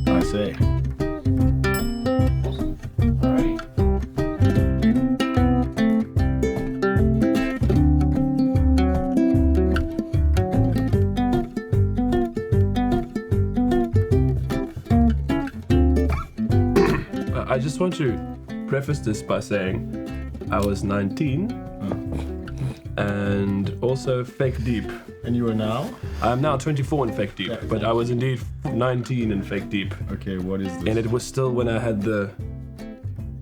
I say. I just want to preface this by saying I was 19 and also fake deep. And you are now? I'm now 24 in fake deep, Yeah, but I was indeed 19 in fake deep. Okay, what is this? And it was still when I had the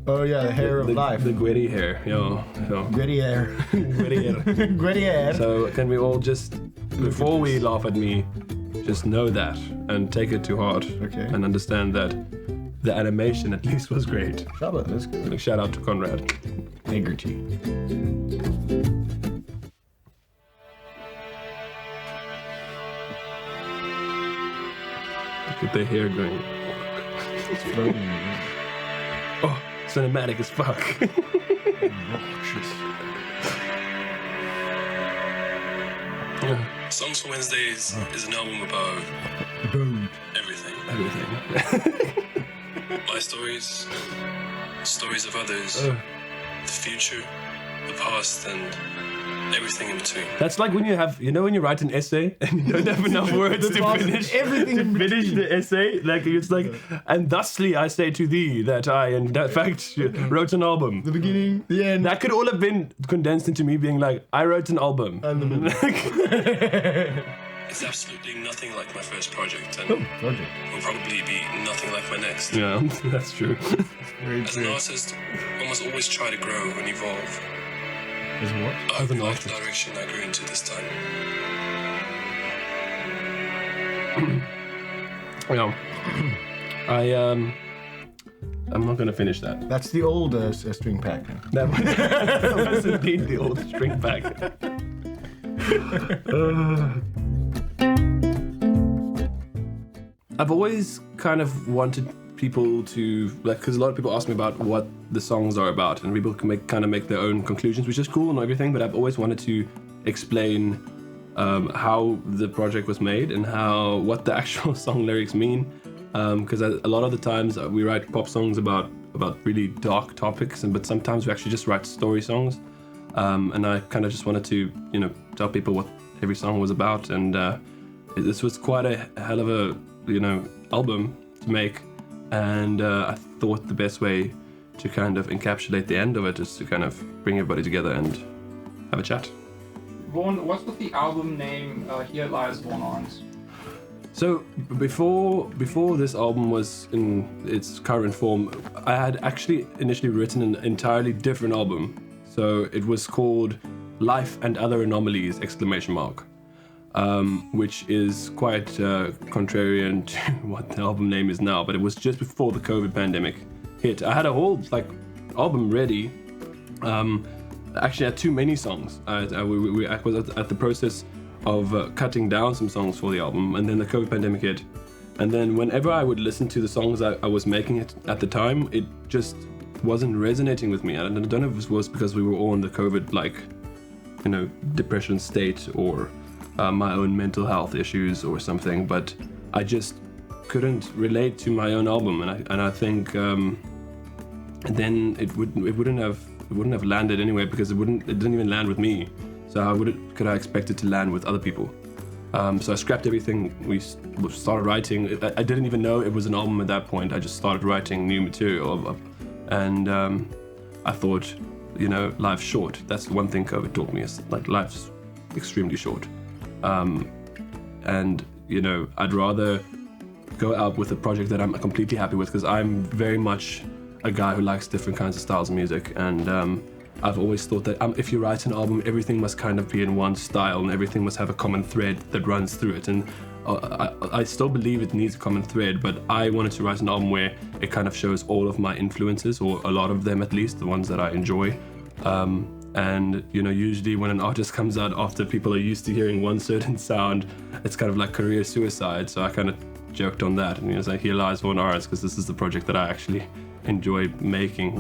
Oh yeah, the hair of life. the gritty hair, Gritty hair. gritty hair. Gritty hair. So can we all just, before we laugh at me, just know that and take it to heart. Okay. And understand that the animation at least was great. Shabba, that's good. Like, shout out to Conrad. Integrity. Look at the hair going. It's floating. Oh, cinematic as fuck. Yeah. Songs for Wednesdays is an album about everything. My stories, stories of others, the future, the past, and everything in between. That's like when you have, when you write an essay and you don't have enough words to finish everything to in finish between. the essay. Like it's like, and thusly I say to thee that I, in that fact, wrote an album. The beginning, the end. That could all have been condensed into me being like, I wrote an album. And the middle. It's absolutely nothing like my first project, and Project. will probably be nothing like my next. Yeah, that's true. Very As an artist, one must always try to grow and evolve. Is what? I hope in the direction I grew into this time. Yeah. I'm not gonna finish that. That's the old string pack. That was indeed the old string pack. I've always kind of wanted people to, because a lot of people ask me about what the songs are about, and people can make their own conclusions, which is cool and everything, but I've always wanted to explain how the project was made and what the actual song lyrics mean, because a lot of the times we write pop songs about really dark topics, but sometimes we actually just write story songs, and I kind of just wanted to tell people what every song was about, and this was quite a hell of a album to make, and I thought the best way to kind of encapsulate the end of it is to kind of bring everybody together and have a chat. Vaughn, what's with the album name Here Lies Vaughn Ahrens? So before this album was in its current form, I had actually initially written an entirely different album. So it was called Life and Other Anomalies! Which is quite contrarian to what the album name is now, but it was just before the COVID pandemic hit. I had a whole album ready. Actually, I had too many songs. I was at the process of cutting down some songs for the album, and then the COVID pandemic hit. And then whenever I would listen to the songs I was making at the time, it just wasn't resonating with me. I don't know if it was because we were all in the COVID depression state, or my own mental health issues or something, but I just couldn't relate to my own album, and I think then it wouldn't have landed anyway, because it didn't even land with me. So how could I expect it to land with other people? So I scrapped everything. We started writing. I didn't even know it was an album at that point. I just started writing new material, and I thought, life's short. That's the one thing COVID taught me, is life's extremely short. And I'd rather go out with a project that I'm completely happy with, because I'm very much a guy who likes different kinds of styles of music, and I've always thought that if you write an album, everything must kind of be in one style, and everything must have a common thread that runs through it, and I still believe it needs a common thread, but I wanted to write an album where it kind of shows all of my influences, or a lot of them at least, the ones that I enjoy. And usually when an artist comes out after people are used to hearing one certain sound, it's kind of like career suicide. So I kind of joked on that, and say, Here Lies Vaughn Ahrens, because this is the project that I actually enjoyed making.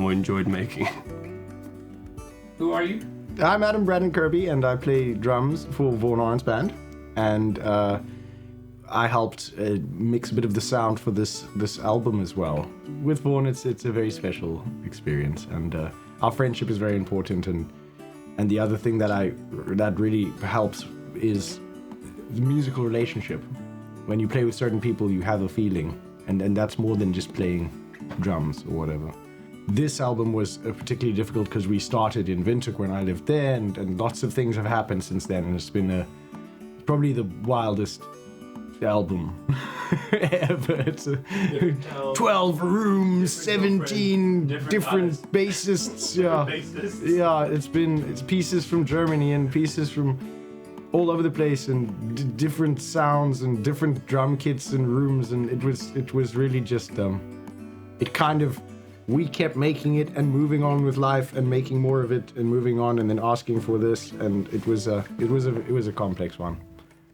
Who are you? I'm Adam Brandon Kirby, and I play drums for Vaughn Ahrens band, and I helped mix a bit of the sound for this album as well. With Vaughn, it's a very special experience, and our friendship is very important. And the other thing that really helps is the musical relationship. When you play with certain people, you have a feeling, and that's more than just playing drums or whatever. This album was particularly difficult because we started in Windhoek when I lived there, and lots of things have happened since then, and it's been probably the wildest album ever. It's 12 rooms, 17 different bassists. Yeah, it's pieces from Germany and pieces from all over the place, and different sounds and different drum kits and rooms, and it was really just we kept making it and moving on with life and making more of it and moving on and then asking for this, and it was a complex one.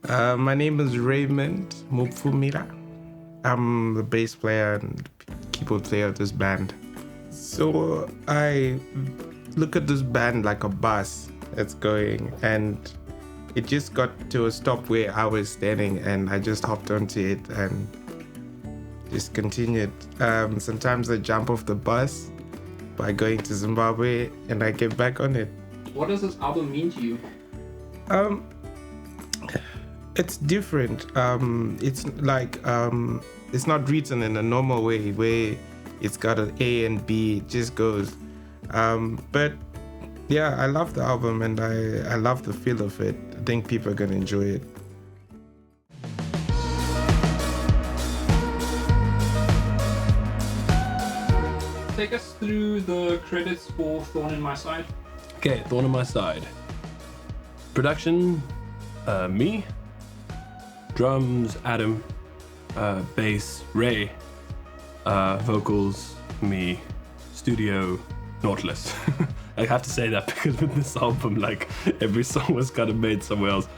My name is Raymond Mupfumira. I'm the bass player and keyboard player of this band. So I look at this band like a bus that's going, and it just got to a stop where I was standing, and I just hopped onto it and just continued. Sometimes I jump off the bus by going to Zimbabwe, and I get back on it. What does this album mean to you? It's different. It's like it's not written in a normal way where it's got an A and B. It just goes. But yeah, I love the album, and I love the feel of it. I think people are gonna enjoy it. Take us through the credits for Thorn in My Side. Okay, Thorn on My Side. Production, me. Drums, Adam. Bass, Ray. Vocals, me. Studio, Nautilus. I have to say that because with this album, like, every song was kind of made somewhere else.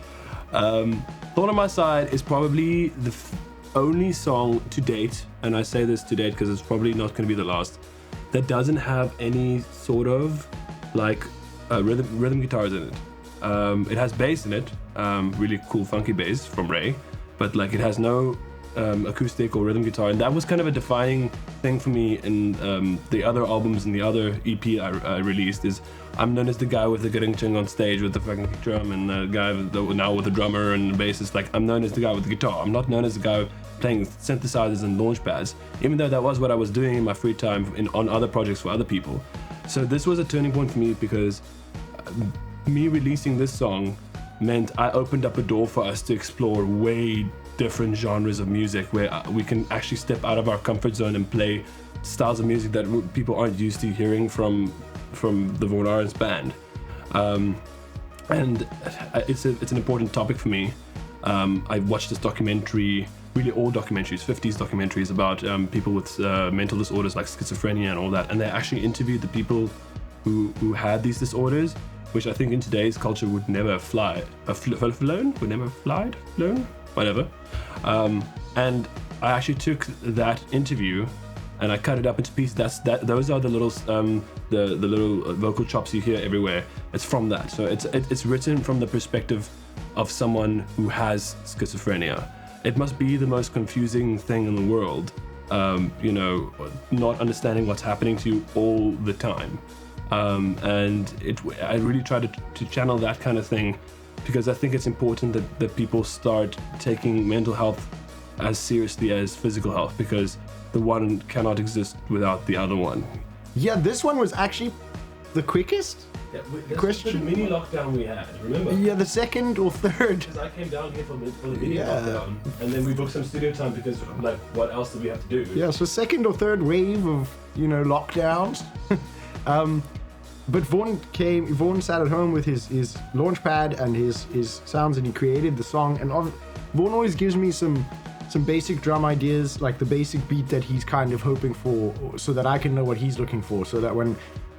Thorn on My Side is probably the only song to date, and I say this to date because it's probably not going to be the last, that doesn't have any sort of like rhythm guitars in it. It has bass in it, really cool funky bass from Ray, but like it has no acoustic or rhythm guitar, and that was kind of a defining thing for me in the other albums and the other EP I released. Is I'm known as the guy with the gering on stage with the fucking drum, and the guy now with the drummer and the bassist. Like, I'm known as the guy with the guitar. I'm not known as the guy playing synthesizers and launch pads, even though that was what I was doing in my free time on other projects for other people. So this was a turning point for me because me releasing this song meant I opened up a door for us to explore way different genres of music where we can actually step out of our comfort zone and play styles of music that people aren't used to hearing from the Vaughn Ahrens band. And it's an important topic for me. I watched this documentary, really old documentaries, 50s documentaries about people with mental disorders like schizophrenia and all that, and they actually interviewed the people who had these disorders, which I think in today's culture would never fly, whatever. And I actually took that interview and I cut it up into pieces. Those are the little the little vocal chops you hear everywhere. It's from that. So it's written from the perspective of someone who has schizophrenia. It must be the most confusing thing in the world, not understanding what's happening to you all the time. And I really tried to channel that kind of thing, because I think it's important that people start taking mental health as seriously as physical health, because the one cannot exist without the other one. Yeah, this one was actually the quickest. Yeah, Question? The mini lockdown we had, remember? Yeah, the second or third. Because I came down here for the mini Yeah. lockdown, and then we booked some studio time because, like, what else did we have to do? Yeah, so second or third wave of, lockdowns. But Vaughn sat at home with his launch pad and his sounds, and he created the song. And Vaughn always gives me some basic drum ideas, like the basic beat that he's kind of hoping for, so that I can know what he's looking for, so that when,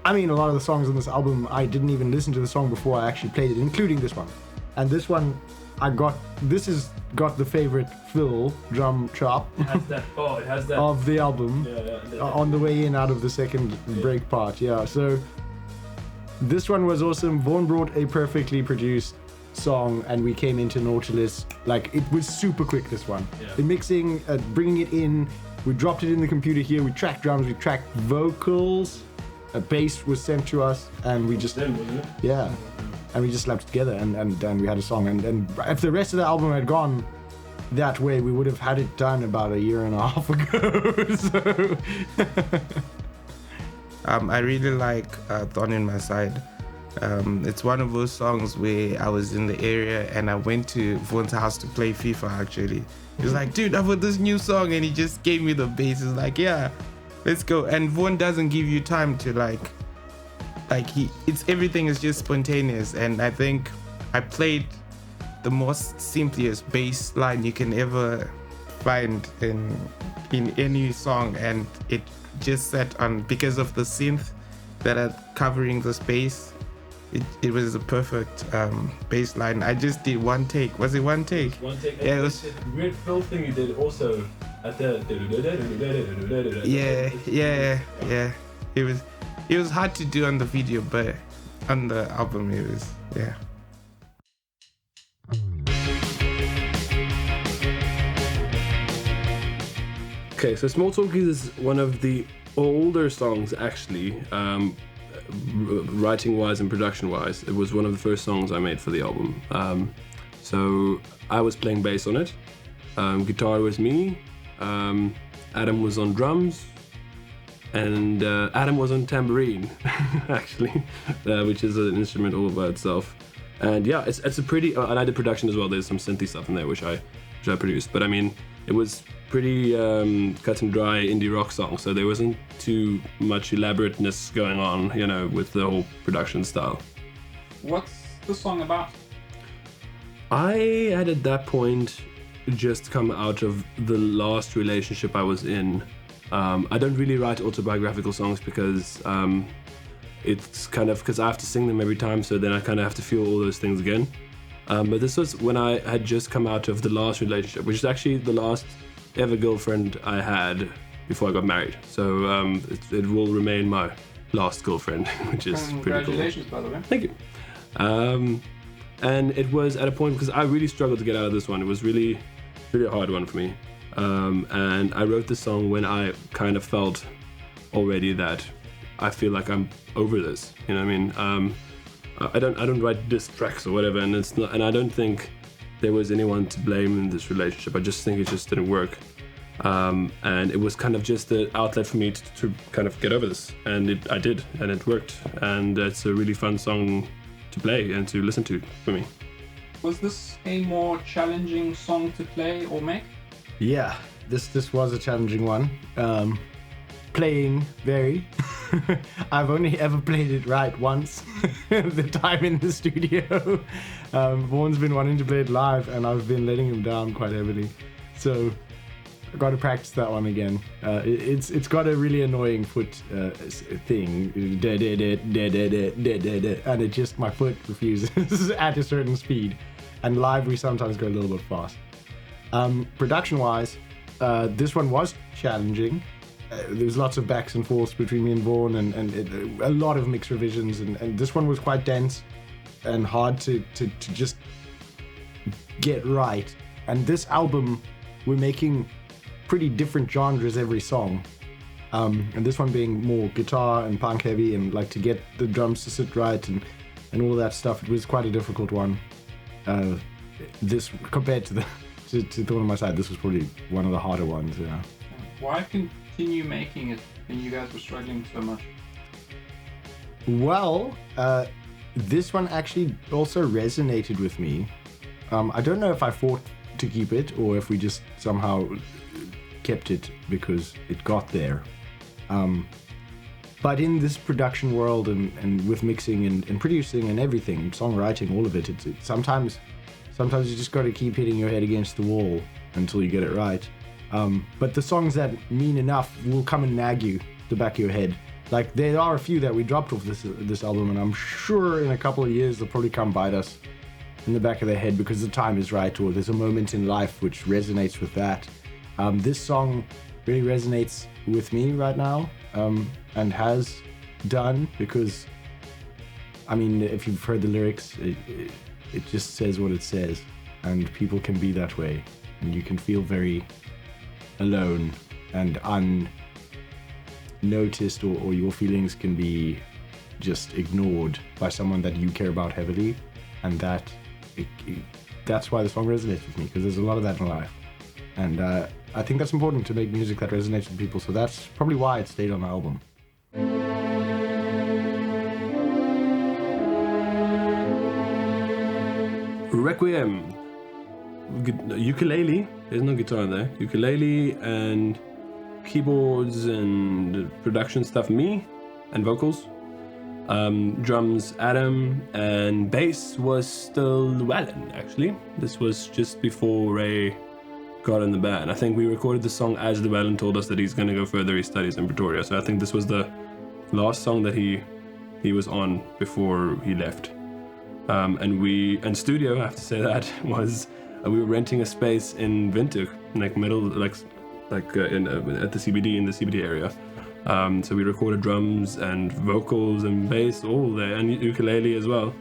a lot of the songs on this album, I didn't even listen to the song before I actually played it, including this one. And this one, this has got the favorite fill drum chop It has that. of the album Yeah. on the way in out of the second break part. Yeah, so this one was awesome. Vaughn brought a perfectly produced song, and we came into Nautilus. Like, it was super quick, this one. Yeah. The mixing, bringing it in, we dropped it in the computer here, we tracked drums, we tracked vocals, a bass was sent to us, and we just... Then, wasn't it? Yeah. And we just slapped it together, and we had a song. And if the rest of the album had gone that way, we would have had it done about a year and a half ago. So... I really like Thorn in My Side. It's one of those songs where I was in the area and I went to Vaughn's house to play FIFA actually. He was like, dude, I've got this new song, and he just gave me the bass. He's like, yeah, let's go. And Vaughn doesn't give you time to everything is just spontaneous. And I think I played the most simplest bass line you can ever find in any song, and it just set on because of the synth that are covering the space. It was a perfect bass line. I just did one take. Was it one take? One take. Yeah, it was. A weird fill thing you did also at the. Yeah. It was hard to do on the video, but on the album it was, yeah. Okay, so Small Talkies is one of the older songs actually, writing-wise and production-wise. It was one of the first songs I made for the album. So I was playing bass on it, guitar was me, Adam was on drums, and Adam was on tambourine, actually, which is an instrument all by itself. And yeah, it's a pretty, and I did production as well. There's some synthy stuff in there which I produced, but I mean, it was pretty cut and dry indie rock song, so there wasn't too much elaborateness going on, you know, with the whole production style. What's the song about? I had at that point just come out of the last relationship I was in. I don't really write autobiographical songs because it's kind of, because I have to sing them every time, so then I kind of have to feel all those things again. But this was when I had just come out of the last relationship, which is actually the last ever girlfriend I had before I got married. So it will remain my last girlfriend, which is pretty cool. Congratulations, by the way. Thank you. And it was at a point, because I really struggled to get out of this one. It was really, really a hard one for me. And I wrote this song when I kind of felt already that I feel like I'm over this. You know what I mean? I don't write diss tracks or whatever, and it's not, and I don't think there was anyone to blame in this relationship. I just think it just didn't work. And it was kind of just the outlet for me to kind of get over this, and I did, and it worked. And it's a really fun song to play and to listen to for me. Was this a more challenging song to play or make? Yeah, this was a challenging one. Playing very. I've only ever played it right once, the time in the studio. Vaughn's been wanting to play it live, and I've been letting him down quite heavily. So I've got to practice that one again. It's got a really annoying foot thing, and it just, my foot refuses at a certain speed. And live we sometimes go a little bit fast. Production-wise, this one was challenging. There was lots of backs and forths between me and Vaughn, and a lot of mixed revisions, and this one was quite dense and hard to just get right. And this album, we're making pretty different genres every song, and this one being more guitar and punk heavy, and like to get the drums to sit right and all that stuff. It was quite a difficult one. This, compared to Thorn on My Side, this was probably one of the harder ones. Yeah. Why continue making it when you guys were struggling so much? Well, this one actually also resonated with me. I don't know if I fought to keep it or if we just somehow kept it because it got there. But in this production world and with mixing and producing and everything, songwriting, all of it, it's sometimes you just got to keep hitting your head against the wall until you get it right. But the songs that mean enough will come and nag you the back of your head. Like, there are a few that we dropped off this album, and I'm sure in a couple of years they'll probably come bite us in the back of their head because the time is right, or there's a moment in life which resonates with that. This song really resonates with me right now, and has done, because I mean, if you've heard the lyrics, it just says what it says, and people can be that way, and you can feel very alone and unnoticed, or your feelings can be just ignored by someone that you care about heavily, and that's why the song resonates with me, because there's a lot of that in life, and I think that's important to make music that resonates with people, so that's probably why it stayed on the album. Requiem. Ukulele. There's no guitar in there. Ukulele and keyboards and production stuff, me, and vocals. Drums, Adam, and bass was still Llewellyn, actually. This was just before Ray got in the band. I think we recorded the song as Llewellyn told us that he's going to go further. He studies in Pretoria. So I think this was the last song that he was on before he left. And studio, I have to say that, was we were renting a space in Windhoek, like at the CBD, in the CBD area. So we recorded drums and vocals and bass all there, and ukulele as well.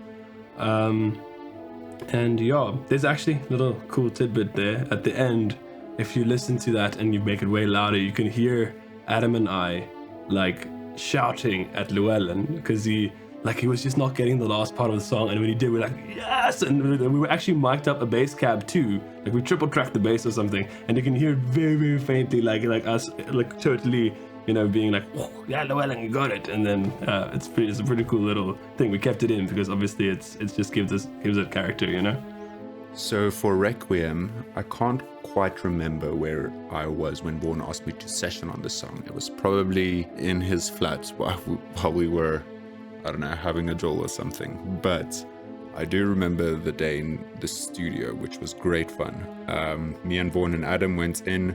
And yeah, there's actually a little cool tidbit there at the end. If you listen to that and you make it way louder, you can hear Adam and I like shouting at Llewellyn because he was just not getting the last part of the song, and when he did, we're like, yes! And we were actually mic'd up a bass cab too, like we triple tracked the bass or something, and you can hear it very, very faintly, like us, like totally, being like, oh, yeah, Llewellyn, you got it. And then it's a pretty cool little thing. We kept it in because obviously it just gives it character, So for Requiem, I can't quite remember where I was when Vaughn asked me to session on the song. It was probably in his flat while we were, I don't know, having a jolt or something. But I do remember the day in the studio, which was great fun. Me and Vaughn and Adam went in.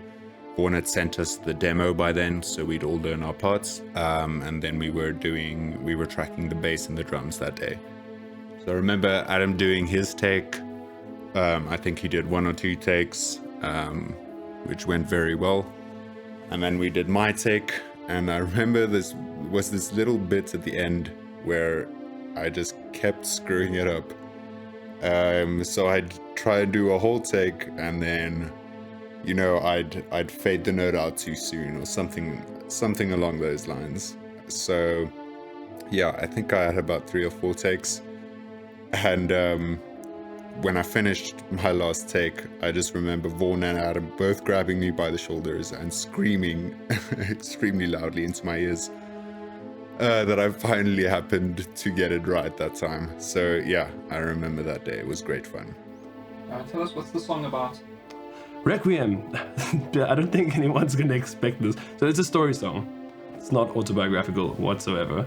Vaughn had sent us the demo by then, so we'd all learn our parts. And then we were tracking the bass and the drums that day. So I remember Adam doing his take. I think he did 1 or 2 takes, which went very well. And then we did my take. And I remember this little bit at the end where I just kept screwing it up. So I'd try and do a whole take, and then, I'd fade the note out too soon or something along those lines. So yeah, I think I had about 3 or 4 takes. And when I finished my last take, I just remember Vaughn and Adam both grabbing me by the shoulders and screaming extremely loudly into my ears that I finally happened to get it right that time. So yeah, I remember that day. It was great fun. Tell us, what's the song about? Requiem. I don't think anyone's going to expect this. So it's a story song. It's not autobiographical whatsoever.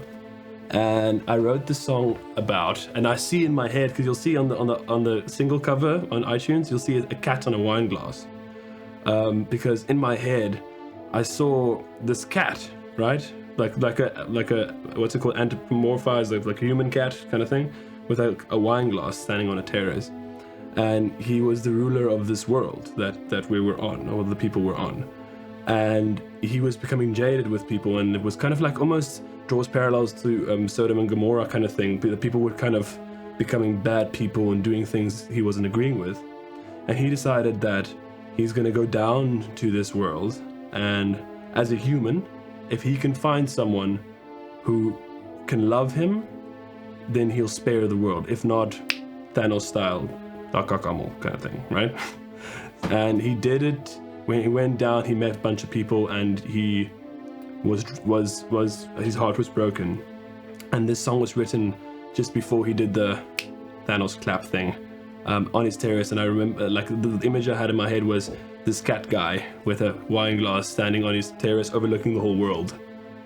And I wrote the song about, and I see in my head, because you'll see on the single cover on iTunes, you'll see a cat on a wine glass. Because in my head, I saw this cat, right? Like a what's it called, anthropomorphized, like a human cat kind of thing, with a wine glass standing on a terrace. And he was the ruler of this world that we were on, or the people were on. And he was becoming jaded with people, and it was kind of like almost draws parallels to Sodom and Gomorrah kind of thing. The people were kind of becoming bad people and doing things he wasn't agreeing with. And he decided that he's going to go down to this world, and as a human, if he can find someone who can love him, then he'll spare the world. If not, Thanos style, Takakamu kind of thing, right? And he did it. When he went down, he met a bunch of people, and he was his heart was broken. And this song was written just before he did the Thanos clap thing on his terrace. And I remember, like, the image I had in my head was this cat guy with a wine glass standing on his terrace overlooking the whole world.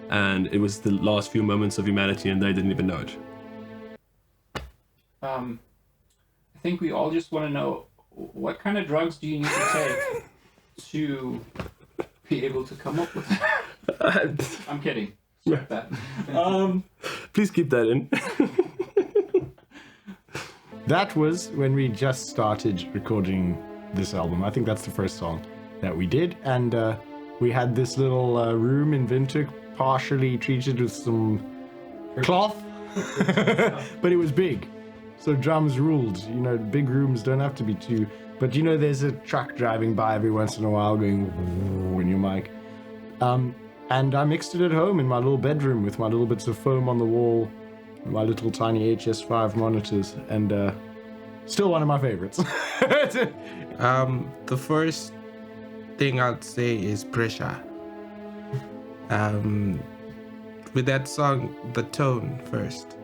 And it was the last few moments of humanity, and they didn't even know it. I think we all just want to know, what kind of drugs do you need to take to be able to come up with that? I'm kidding. Skip that. Please keep that in. That was when we just started recording this album. I think that's the first song that we did, and we had this little room in Windhoek, partially treated with some cloth but it was big. So drums ruled. You know, big rooms don't have to be too. But you know, there's a truck driving by every once in a while going in your mic. And I mixed it at home in my little bedroom with my little bits of foam on the wall, my little tiny HS5 monitors, and still one of my favorites. The first thing I'd say is pressure. With that song, the tone first.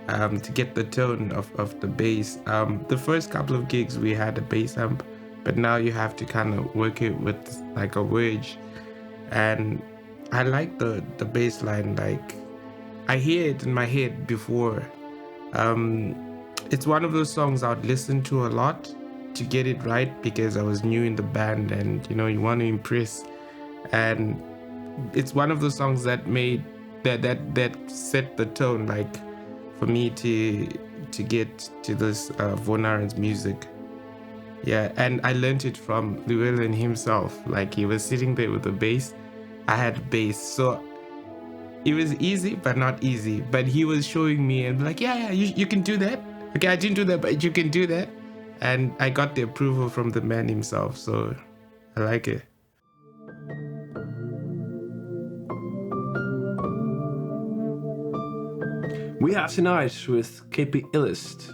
To get the tone of the bass. The first couple of gigs we had a bass amp, but now you have to kind of work it with like a wedge. And I like the bass line, like I hear it in my head before. It's one of those songs I'd listen to a lot to get it right because I was new in the band and you know you want to impress. And it's one of those songs that made that set the tone, like for me to get to this Vaughn Ahrens music. Yeah, and I learned it from Llewellyn himself. Like he was sitting there with the bass. I had bass, so it was easy but not easy. But he was showing me and like, yeah, you can do that. Okay, I didn't do that, but you can do that. And I got the approval from the man himself, so I like it. We have tonight with KP Illest.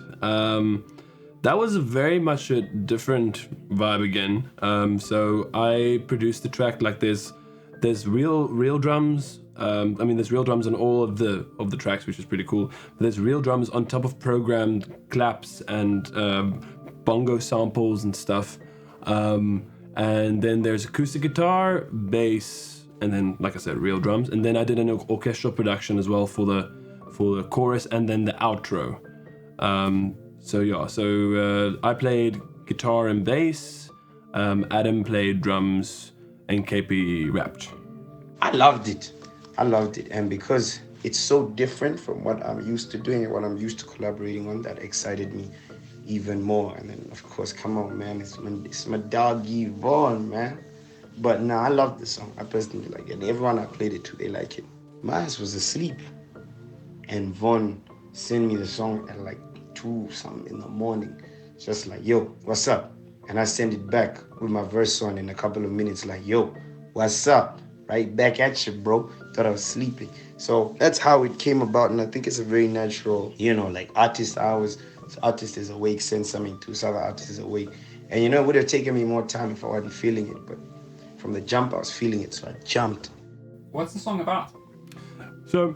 That was very much a different vibe again. So I produced the track. Like there's real drums. There's real drums on all of the tracks, which is pretty cool. But there's real drums on top of programmed claps and bongo samples and stuff. And then there's acoustic guitar, bass, and then, like I said, real drums. And then I did an orchestral production as well for the chorus and then the outro. So I played guitar and bass. Adam played drums, and KP rapped. I loved it, and because it's so different from what I'm used to doing and what I'm used to collaborating on, that excited me even more. And then, of course, come on, man, it's my doggy Vaughn, man. But no, I love the song. I personally like it, and everyone I played it to, they like it. My ass was asleep, and Vaughn sent me the song at like 2-something in the morning, just like, yo, what's up? And I sent it back with my verse on in a couple of minutes, like, yo, what's up? Right back at you, bro. Thought I was sleeping. So that's how it came about, and I think it's a very natural, like artist is awake, send something to some other artist is awake. And it would have taken me more time if I wasn't feeling it, but from the jump I was feeling it, so I jumped. What's the song about? So,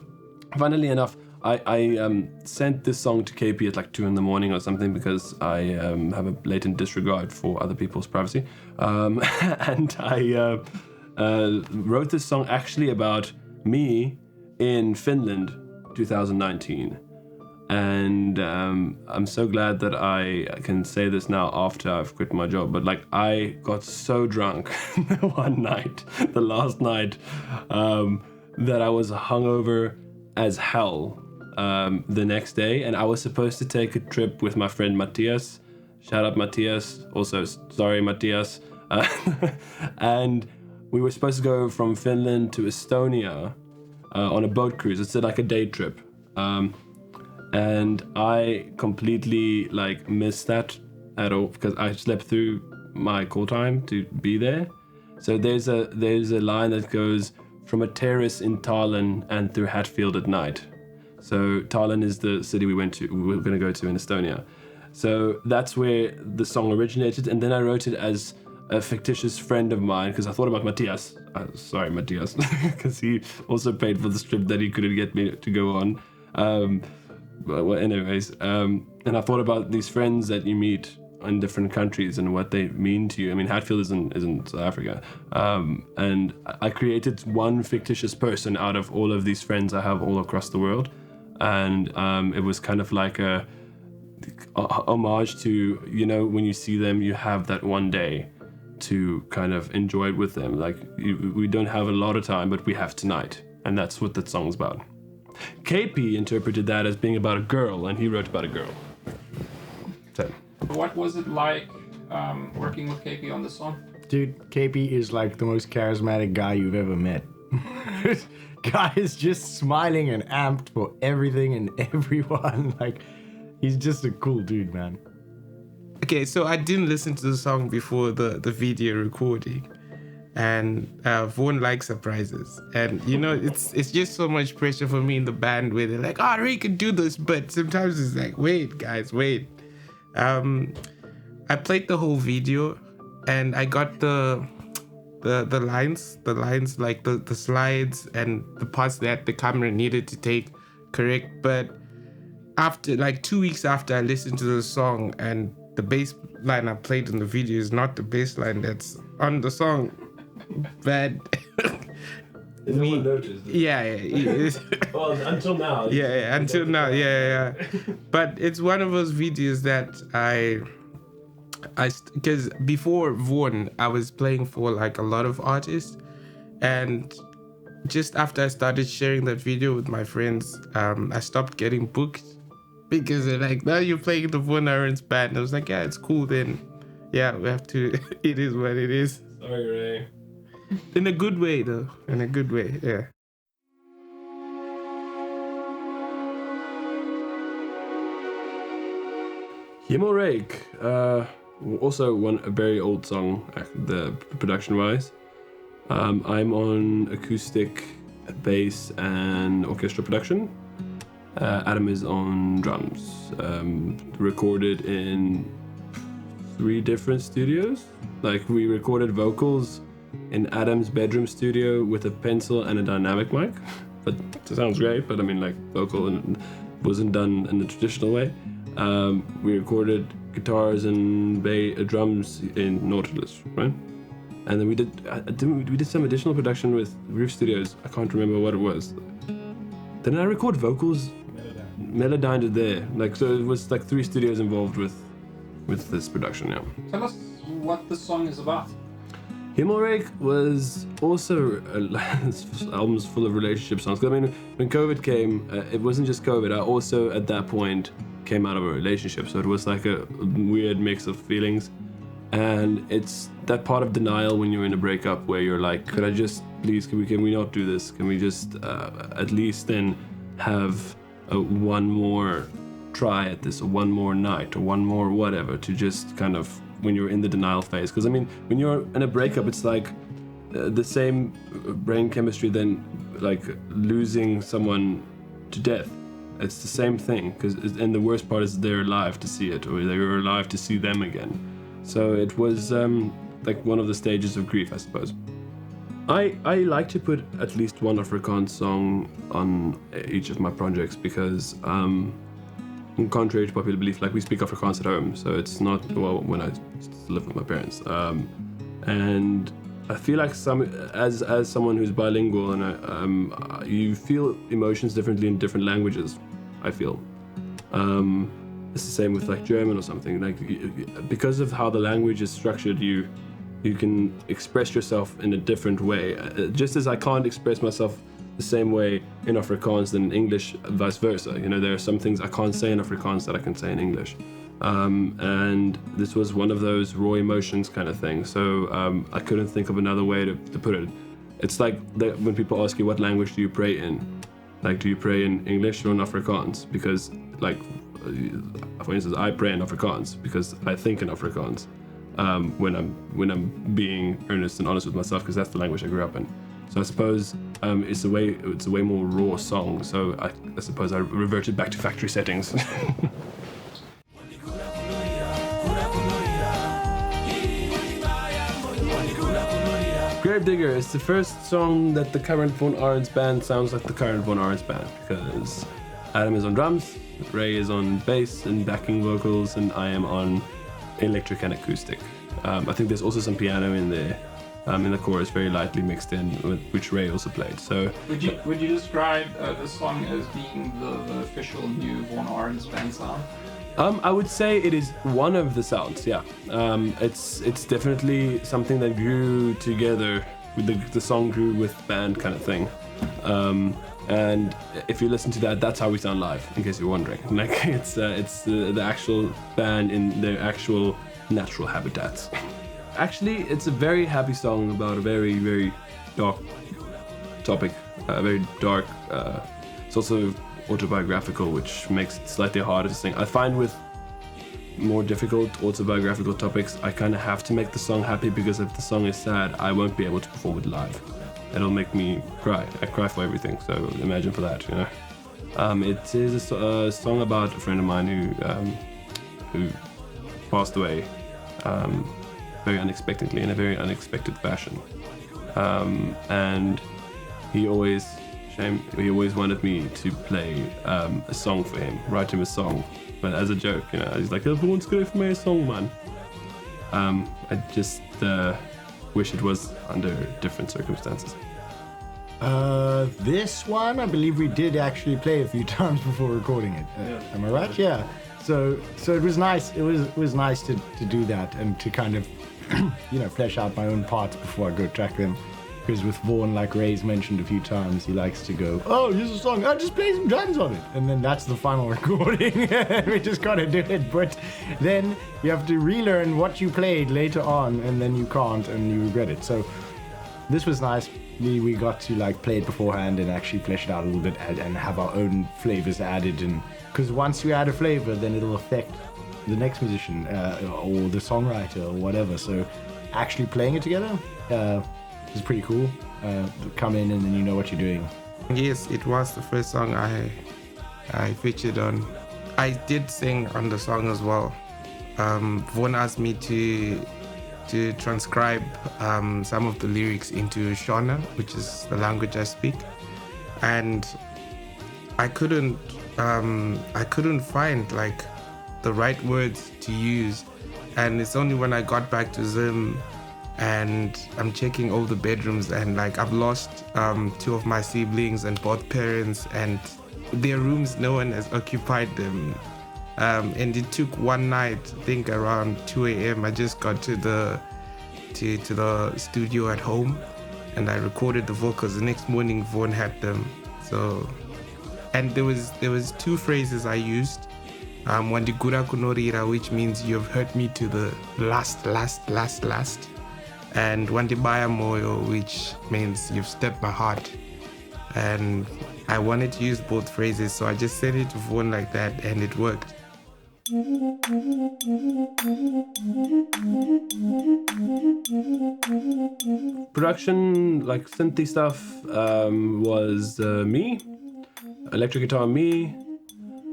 funnily enough, I sent this song to KP at like 2 a.m. or something because I have a blatant disregard for other people's privacy. And I wrote this song actually about me in Finland 2019. And I'm so glad that I can say this now after I've quit my job. But like I got so drunk one night, the last night, that I was hungover as hell the next day, and I was supposed to take a trip with my friend Matthias. Shout out Matthias. Also, sorry Matthias. And we were supposed to go from Finland to Estonia on a boat cruise. It's like a day trip. And I completely like missed that at all because I slept through my call time to be there. So there's a line that goes from a terrace in Tallinn and through Hatfield at night. So Tallinn is the city we were going to go to in Estonia. So that's where the song originated, and then I wrote it as a fictitious friend of mine because I thought about Matthias. Sorry, Matthias, because he also paid for the trip that he couldn't get me to go on. And I thought about these friends that you meet in different countries and what they mean to you. I mean, Hatfield is in South Africa. And I created one fictitious person out of all of these friends I have all across the world. And it was kind of like a homage to, when you see them, you have that one day to kind of enjoy it with them. Like, we don't have a lot of time, but we have tonight. And that's what that song's about. KP interpreted that as being about a girl, and he wrote about a girl. So. What was it like working with KP on this song? Dude, KP is like the most charismatic guy you've ever met. guy is just smiling and amped for everything and everyone. Like, he's just a cool dude, man. Okay, so I didn't listen to the song before the video recording, and Vaughn likes surprises, and you know it's just so much pressure for me in the band where they're like, oh, Ray can do this, but sometimes it's like, wait guys, wait. I played the whole video, and I got the lines like the slides and the parts that the camera needed to take correct, but after like 2 weeks after I listened to the song, and the bass line I played in the video is not the bass line that's on the song. Bad. No one noticed it. Yeah. Well, until now. Yeah, until now. Yeah. But it's one of those videos that because before Vaughn, I was playing for like a lot of artists, and just after I started sharing that video with my friends, I stopped getting booked. Because they're like, now you're playing the Vaughn Ahrens band. I was like, yeah, it's cool then. Yeah, we have to. It is what it is. Sorry, Ray. In a good way, though. In a good way, yeah. Rake, also a very old song, the production-wise. I'm on acoustic, bass, and orchestra production. Adam is on drums. Recorded in 3 different studios. Like, we recorded vocals in Adam's bedroom studio with a pencil and a dynamic mic. But it sounds great, but I mean, like, vocal and wasn't done in the traditional way. We recorded guitars and drums in Nautilus, right? And then we did some additional production with Roof Studios. I can't remember what it was. Didn't I record vocals? Melodyne did there. Like, so it was like 3 studios involved with this production, yeah. Tell us what the song is about. Rake was also this album's full of relationship songs. I mean, when COVID came, it wasn't just COVID. I also, at that point, came out of a relationship, so it was like a weird mix of feelings. And it's that part of denial when you're in a breakup where you're like, could I just, please, can we not do this? Can we just at least then have one more try at this, or one more night, or one more whatever, to just kind of, when you're in the denial phase. Because I mean, when you're in a breakup, it's like the same brain chemistry then like losing someone to death. It's the same thing, and the worst part is they're alive to see it, or they're alive to see them again. So it was like one of the stages of grief, I suppose. I like to put at least one Afrikaans song on each of my projects because, contrary to popular belief, like, we speak Afrikaans at home, so it's not, well, when I used to live with my parents. And I feel like as someone who's bilingual, and you feel emotions differently in different languages, I feel. It's the same with like German or something. Like, because of how the language is structured, you can express yourself in a different way. Just as I can't express myself the same way in Afrikaans than in English, vice versa. You know, there are some things I can't say in Afrikaans that I can say in English. And this was one of those raw emotions kind of thing. So I couldn't think of another way to put it. It's like when people ask you, what language do you pray in? Like, do you pray in English or in Afrikaans? Because, like, for instance, I pray in Afrikaans because I think in Afrikaans when I'm being earnest and honest with myself, because that's the language I grew up in. So I suppose it's a way more raw song. So I suppose I reverted back to factory settings. Gravedigger is the first song that the current Vaughn Ahrens band sounds like the current Vaughn Ahrens band, because Adam is on drums, Ray is on bass and backing vocals, and I am on electric and acoustic. I think there's also some piano in there, in the chorus, very lightly mixed in, which Ray also played. So, would you describe this song as being the official new Vaughn Ahrens band sound? I would say it is one of the sounds, yeah. It's definitely something that grew together, with the song grew with band kind of thing. And if you listen to that, that's how we sound live, in case you're wondering. Like, it's the actual band in their actual natural habitats. Actually, it's a very happy song about a very, very dark topic. very dark. It's also autobiographical, which makes it slightly harder to sing. I find with more difficult autobiographical topics, I kind of have to make the song happy, because if the song is sad, I won't be able to perform it live. It'll make me cry. I cry for everything, so imagine for that, you know. It is a song about a friend of mine who passed away very unexpectedly, in a very unexpected fashion. And he always wanted me to play a song for him, write him a song, but as a joke, you know. He's like, everyone's going for me a song, man. I just wish it was under different circumstances. This one, I believe we did actually play a few times before recording it. Am I right? Yeah. So it was nice. It was nice to do that and to kind of, flesh out my own parts before I go track them. Because with Vaughn, like Ray's mentioned a few times, he likes to go, oh, here's a song, just play some drums on it. And then that's the final recording. We just gotta do it. But then you have to relearn what you played later on, and then you can't, and you regret it. So this was nice. We got to like play it beforehand and actually flesh it out a little bit and have our own flavors added. And because once you add a flavor, then it'll affect the next musician or the songwriter or whatever. So actually playing it together is pretty cool. Come in and then you know what you're doing. Yes, it was the first song I featured on. I did sing on the song as well. Vaughn asked me to transcribe some of the lyrics into Sonder, which is the language I speak, and I couldn't find like the right words to use, and it's only when I got back to Zim and I'm checking all the bedrooms, and like I've lost two of my siblings and both parents, and their rooms, no one has occupied them. And it took one night, I think around 2 a.m. I just got to the studio at home, and I recorded the vocals. The next morning, Vaughn had them. So, and there was two phrases I used. Wandigura kunorira, which means you've hurt me to the last, and Wandibaya moyo, which means you've stepped my heart. And I wanted to use both phrases, so I just sent it to Vaughn like that, and it worked. Production, like synthy stuff, was me. Electric guitar, me.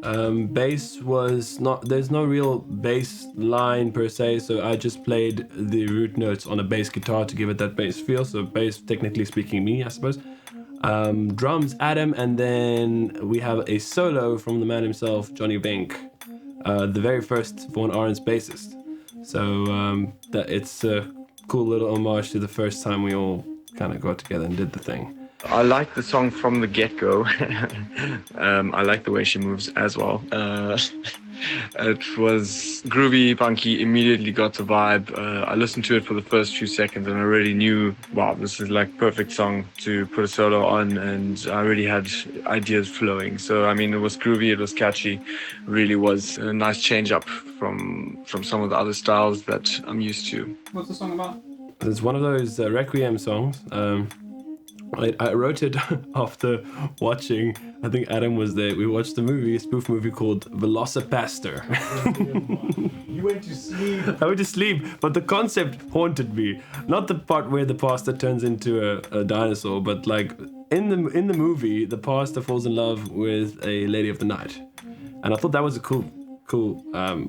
Bass was not, there's no real bass line per se, so I just played the root notes on a bass guitar to give it that bass feel. So bass, technically speaking, me, I suppose. Drums, Adam, and then we have a solo from the man himself, Johnny Bink, the very first Vaughn Ahrens bassist. So that it's a cool little homage to the first time we all kind of got together and did the thing. I like the song from the get-go. I like the way she moves as well. It was groovy, punky, immediately got the vibe. I listened to it for the first few seconds and I already knew, wow, this is like perfect song to put a solo on, and I already had ideas flowing. So, I mean, it was groovy, it was catchy, really was a nice change up from some of the other styles that I'm used to. What's the song about? It's one of those Requiem songs. I wrote it after watching, I think Adam was there, we watched a spoof movie called Velocipaster. You went to sleep. I went to sleep, but the concept haunted me. Not the part where the pastor turns into a dinosaur, but like in the movie, the pastor falls in love with a lady of the night. And I thought that was a cool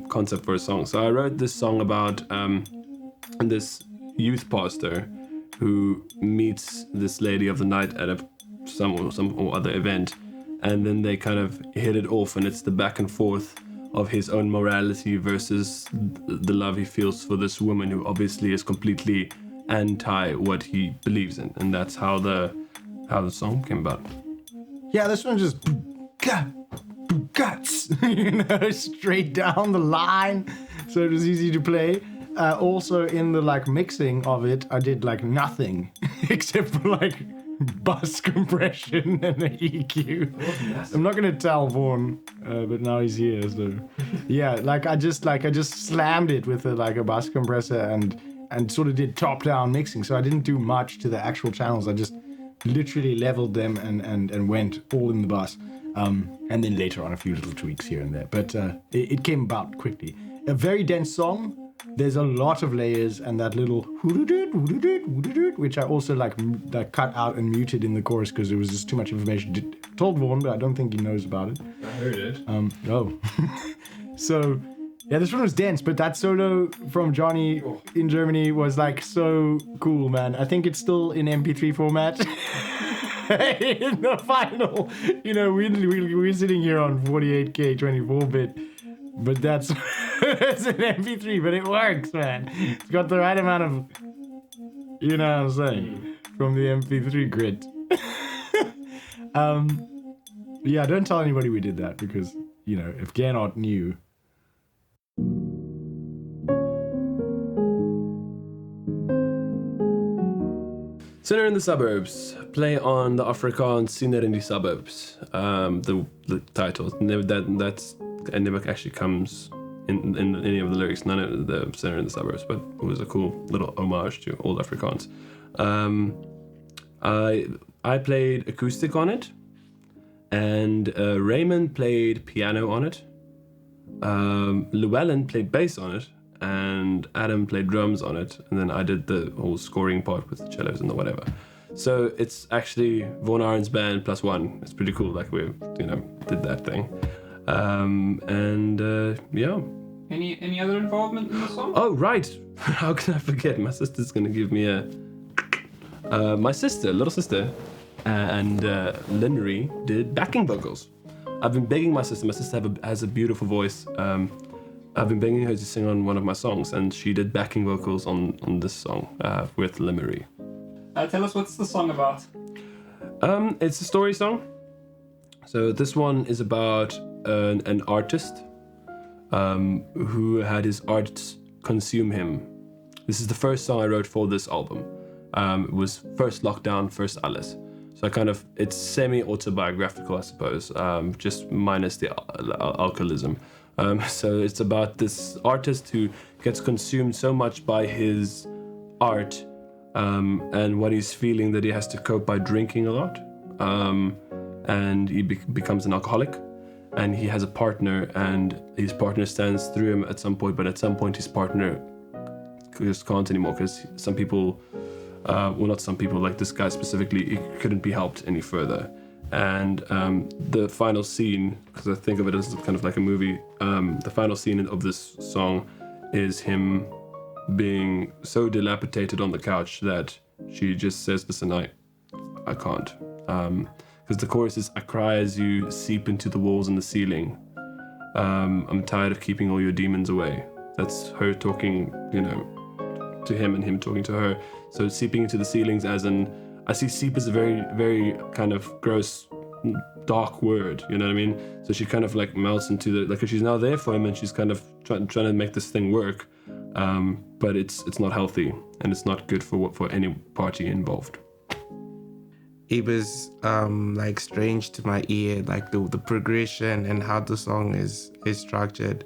concept for a song. So I wrote this song about this youth pastor who meets this lady of the night at some other event, and then they kind of hit it off, and it's the back and forth of his own morality versus the love he feels for this woman who obviously is completely anti what he believes in, and that's how the song came about. Yeah, this one just guts, straight down the line, so it was easy to play. Also in the like mixing of it, I did like nothing except for like bus compression and the EQ. I'm not gonna tell Vaughn, but now he's here, so yeah. Like I just slammed it with a bus compressor and sort of did top down mixing. So I didn't do much to the actual channels. I just literally leveled them and went all in the bus. And then later on a few little tweaks here and there. But it came about quickly. A very dense song. There's a lot of layers, and that little which I also like cut out and muted in the chorus because there was just too much information. Told Vaughn, but I don't think he knows about it. I heard it. Oh. So, yeah, this one was dense, but that solo from Johnny in Germany was like so cool, man. I think it's still in MP3 format. In the final, we're sitting here on 48K 24-bit, but that's it's an MP3, but it works, man. It's got the right amount of, you know what I'm saying, from the MP3 grid. Yeah, don't tell anybody we did that because, if Gernot knew. Sonder in the Suburbs. Play on the Afrikaans Sonder in the Suburbs. The title. It never actually comes in any of the lyrics. None of the Sonder in the Suburbs, but it was a cool little homage to old Afrikaans. I played acoustic on it, and Raymond played piano on it. Llewellyn played bass on it, and Adam played drums on it, and then I did the whole scoring part with the cellos and the whatever. So it's actually Vaughn Ahrens band plus one. It's pretty cool, like we, did that thing. Yeah. Any other involvement in the song? Oh, right. How can I forget? My sister's gonna give me my little sister, and Linnery did backing vocals. I've been begging my sister. My sister has a beautiful voice. I've been begging her to sing on one of my songs, and she did backing vocals on this song with Limery. Tell us, what's the song about? It's a story song. So this one is about an artist who had his art consume him. This is the first song I wrote for this album. It was first lockdown, first alles. So it's semi-autobiographical, I suppose, just minus the alcoholism. So it's about this artist who gets consumed so much by his art and what he's feeling that he has to cope by drinking a lot. And he becomes an alcoholic, and he has a partner, and his partner stands through him at some point, but at some point his partner just can't anymore because some people, not some people, like this guy specifically, he couldn't be helped any further. And the final scene, because I think of it as kind of like a movie, the final scene of this song is him being so dilapidated on the couch that she just says, listen, I can't. Because the chorus is, I cry as you seep into the walls and the ceiling. I'm tired of keeping all your demons away. That's her talking, to him and him talking to her. So seeping into the ceilings as I see seep as a very, very kind of gross, dark word, you know what I mean? So she kind of like melts into because she's now there for him and she's kind of trying to make this thing work. But it's not healthy and it's not good for any party involved. It was strange to my ear, like the progression and how the song is structured,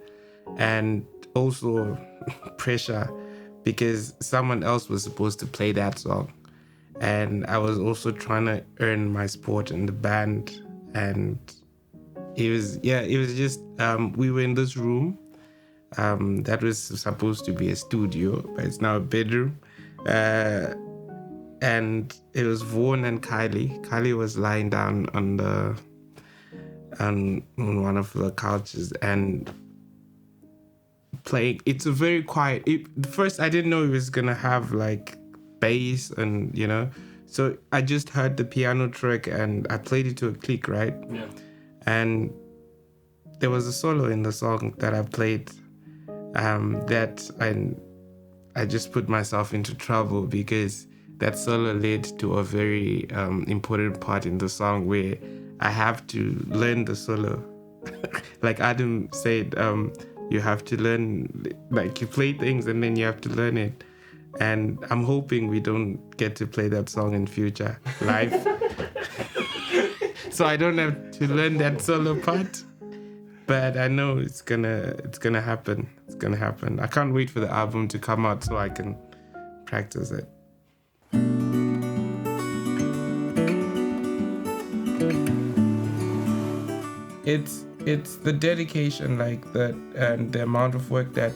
and also pressure because someone else was supposed to play that song. And I was also trying to earn my spot in the band. And it was just, we were in this room that was supposed to be a studio, but it's now a bedroom. And it was Vaughn and Kylie. Kylie was lying down on one of the couches and playing. It's a very quiet. First, I didn't know it was gonna have like bass and so I just heard the piano track and I played it to a click, right? Yeah. And there was a solo in the song that I played that I just put myself into trouble because that solo led to a very important part in the song where I have to learn the solo. Like Adam said, you have to learn, like you play things and then you have to learn it. And I'm hoping we don't get to play that song in future live. So I don't have to learn that solo part. But I know it's gonna happen. It's gonna happen. I can't wait for the album to come out so I can practice it. it's the dedication, like that, and the amount of work that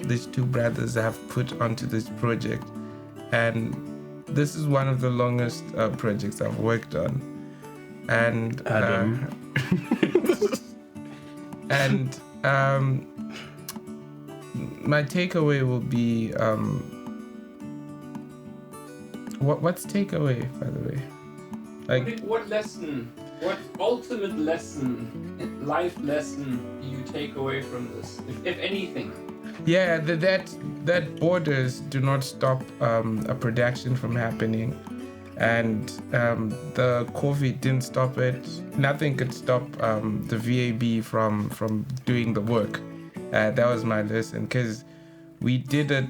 these two brothers have put onto this project. And this is one of the longest projects I've worked on. And Adam. and my takeaway will be what's takeaway, by the way? Like, what lesson, what ultimate lesson, life lesson do you take away from this, if anything? yeah, that borders do not stop a production from happening, and the COVID didn't stop it. Nothing could stop the VAB from doing the work. That was my lesson, because we did it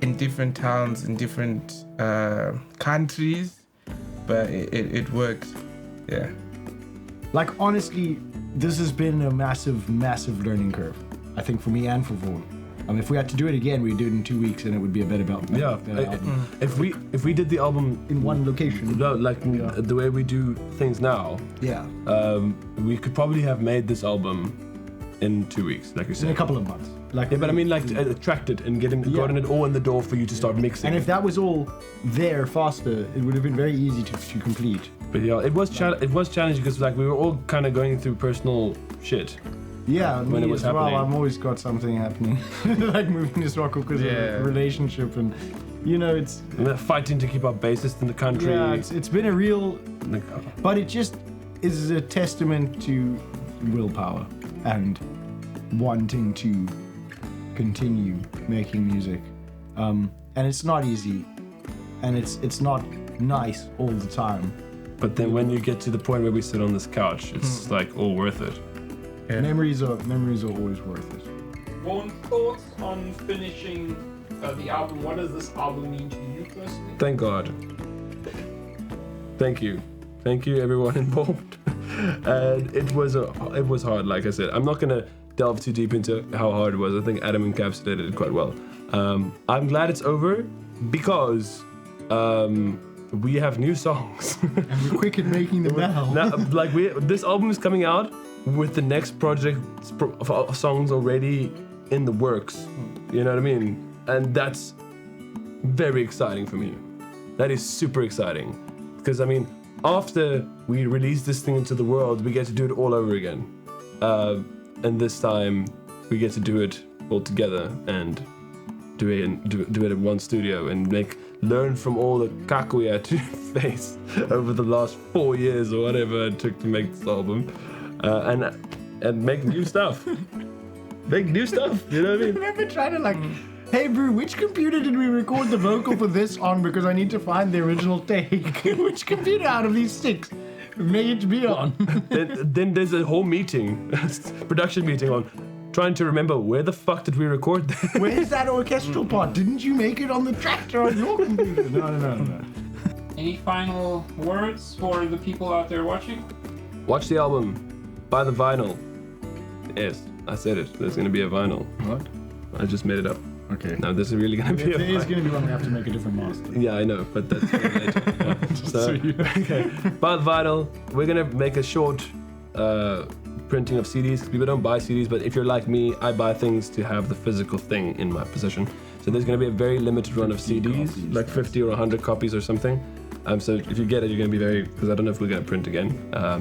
in different towns, in different countries, but it worked. Yeah. Like, honestly, this has been a massive, massive learning curve, I think, for me and for Vaughn. If we had to do it again, we'd do it in 2 weeks, and it would be a better album. If we did the album in one location. No, like the way we do things now. Yeah. We could probably have made this album in 2 weeks, like you said. In a couple of months. Like, yeah, but I mean, like, tracked it and gotten it all in the door for you to start mixing. And if that was all there faster, it would have been very easy to complete. But yeah, it was challenging because like we were all kind of going through personal shit. Yeah, when me it was as well. happening. I've always got something happening, like moving to Morocco because of a relationship, and it's fighting to keep our bassist in the country. Yeah, it's been a real, but it just is a testament to willpower and wanting to continue making music, and it's not easy, and it's not nice all the time. But then when you get to the point where we sit on this couch, it's like all worth it. Yeah. Memories are always worth it. Vaughn, thoughts on finishing the album? What does this album mean to you personally? Thank God. Thank you everyone involved. And it was hard, like I said. I'm not gonna delve too deep into how hard it was. I think Adam encapsulated it quite well. I'm glad it's over because we have new songs. And we're quick at making them now. This album is coming out with the next project of songs already in the works. You know what I mean? And that's very exciting for me. That is super exciting. Because, I mean, after we release this thing into the world, we get to do it all over again. And this time, we get to do it all together and do it in one studio and learn from all the cack we had to face over the last 4 years or whatever it took to make this album. And make new stuff. Make new stuff, you know what I mean? I remember trying to hey Brew, which computer did we record the vocal for this on, because I need to find the original take. Which computer out of these 6 may it be on? then there's a whole meeting, production meeting on trying to remember where the fuck did we record this? Where's that orchestral part? Didn't you make it on the tractor on your computer? No. Any final words for the people out there watching? Watch the album. Buy the vinyl. Yes, I said it. There's gonna be a vinyl. What? I just made it up. Okay. No, this is really gonna be a vinyl. There is gonna be one we have to make a different master. Yeah, I know, but that's later. Yeah. Okay. Buy the vinyl. We're gonna make a short printing of CDs, because people don't buy CDs, but if you're like me, I buy things to have the physical thing in my possession. So there's gonna be a very limited run of CDs, copies, like 50 or 100 copies or something. So if you get it, you're gonna be very, because I don't know if we're gonna print again.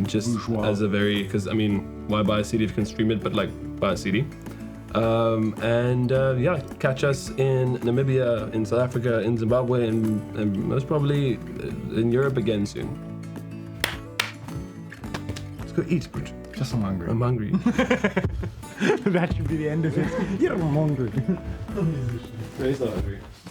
Just bourgeois. As a very, because I mean, why buy a CD if you can stream it? But like, buy a CD. Yeah, catch us in Namibia, in South Africa, in Zimbabwe, and most probably in Europe again soon. Let's go eat, Bridge. Just I'm hungry. I'm hungry. That should be the end of it. Yeah, I'm hungry. Very hungry.